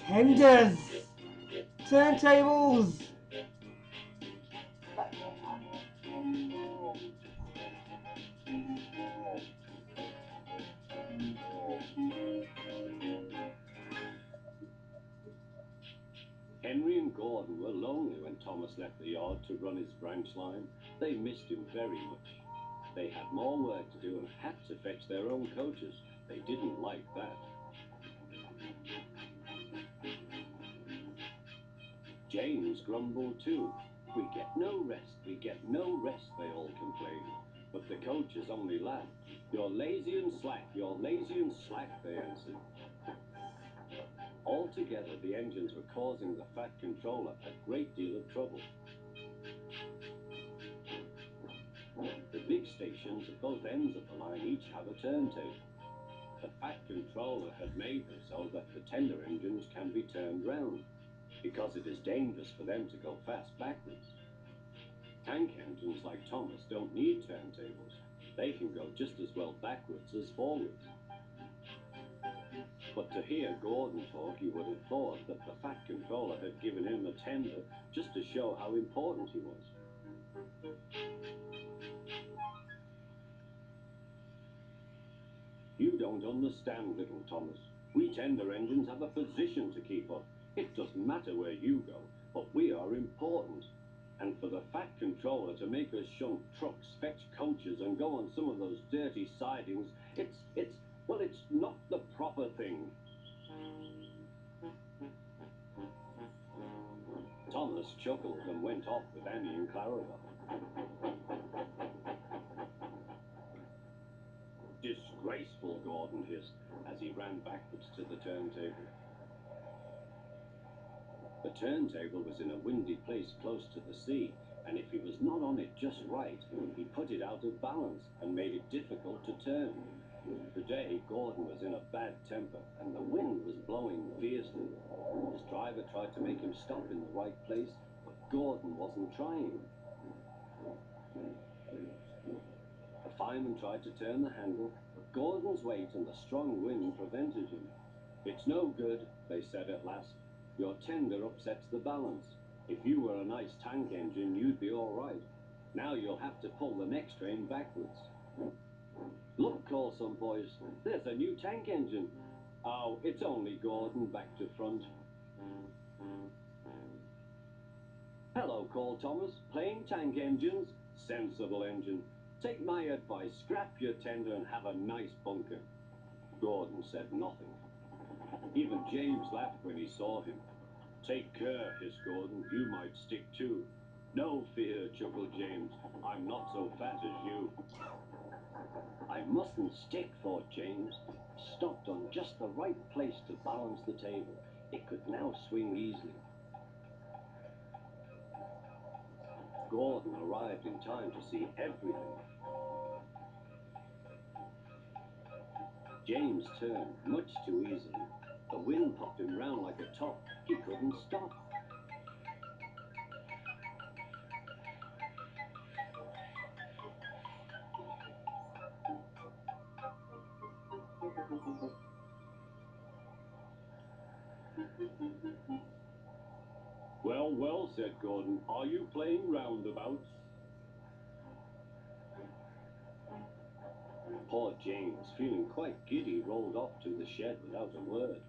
Hinges! Turntables! Henry and Gordon were lonely when Thomas left the yard to run his branch line. They missed him very much. They had more work to do and had to fetch their own coaches. They didn't like that. James grumbled too. We get no rest, we get no rest, they all complained. But the coaches only laughed. You're lazy and slack, you're lazy and slack, they answered. Altogether, the engines were causing the Fat Controller a great deal of trouble. The big stations at both ends of the line each have a turntable. The Fat Controller had made them so that the tender engines can be turned round, because it is dangerous for them to go fast backwards. Tank engines like Thomas don't need turntables. They can go just as well backwards as forwards. But to hear Gordon talk, you would have thought that the Fat Controller had given him a tender just to show how important he was. You don't understand, little Thomas. We tender engines have a position to keep up. It doesn't matter where you go, but we are important. And for the Fat Controller to make us shunt trucks, fetch coaches, and go on some of those dirty sidings, it's not the proper thing. Thomas chuckled and went off with Annie and Clarabelle. Disgraceful, Gordon hissed as he ran backwards to the turntable. The turntable was in a windy place close to the sea, and if he was not on it just right, he put it out of balance and made it difficult to turn. Today, Gordon was in a bad temper, and the wind was blowing fiercely. His driver tried to make him stop in the right place, but Gordon wasn't trying. The fireman tried to turn the handle, but Gordon's weight and the strong wind prevented him. It's no good, they said at last. Your tender upsets the balance. If you were a nice tank engine, you'd be all right. Now you'll have to pull the next train backwards. Look, called some boys, there's a new tank engine. Oh, it's only Gordon back to front. Hello, called Thomas. Playing tank engines? Sensible engine. Take my advice, scrap your tender and have a nice bunker. Gordon said nothing. Even James laughed when he saw him. Take care, hissed Gordon, you might stick too. No fear, chuckled James, I'm not so fat as you. I mustn't stick, thought James. He stopped on just the right place to balance the table. It could now swing easily. Gordon arrived in time to see everything. James turned much too easily. The wind popped him round like a top. He couldn't stop. Well, well, said Gordon, are you playing roundabouts? Poor James, feeling quite giddy, rolled off to the shed without a word.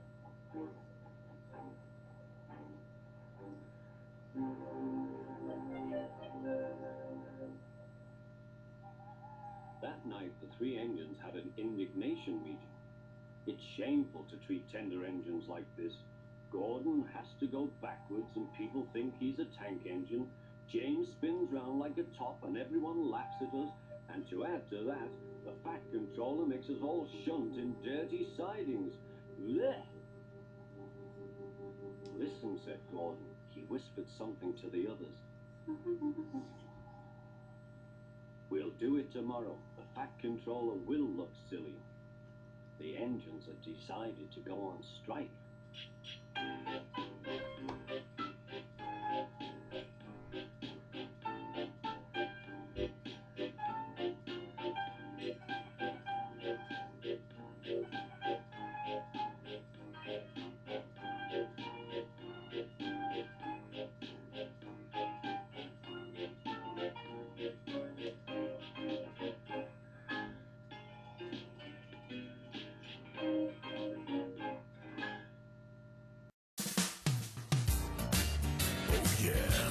That night, the three engines had an indignation meeting. It's shameful to treat tender engines like this. Gordon has to go backwards and people think he's a tank engine. James spins round like a top and everyone laughs at us. And to add to that, the Fat Controller makes us all shunt in dirty sidings. Blech! Listen, said Gordon. He whispered something to the others. We'll do it tomorrow. The Fat Controller will look silly. The engines have decided to go on strike. Yeah.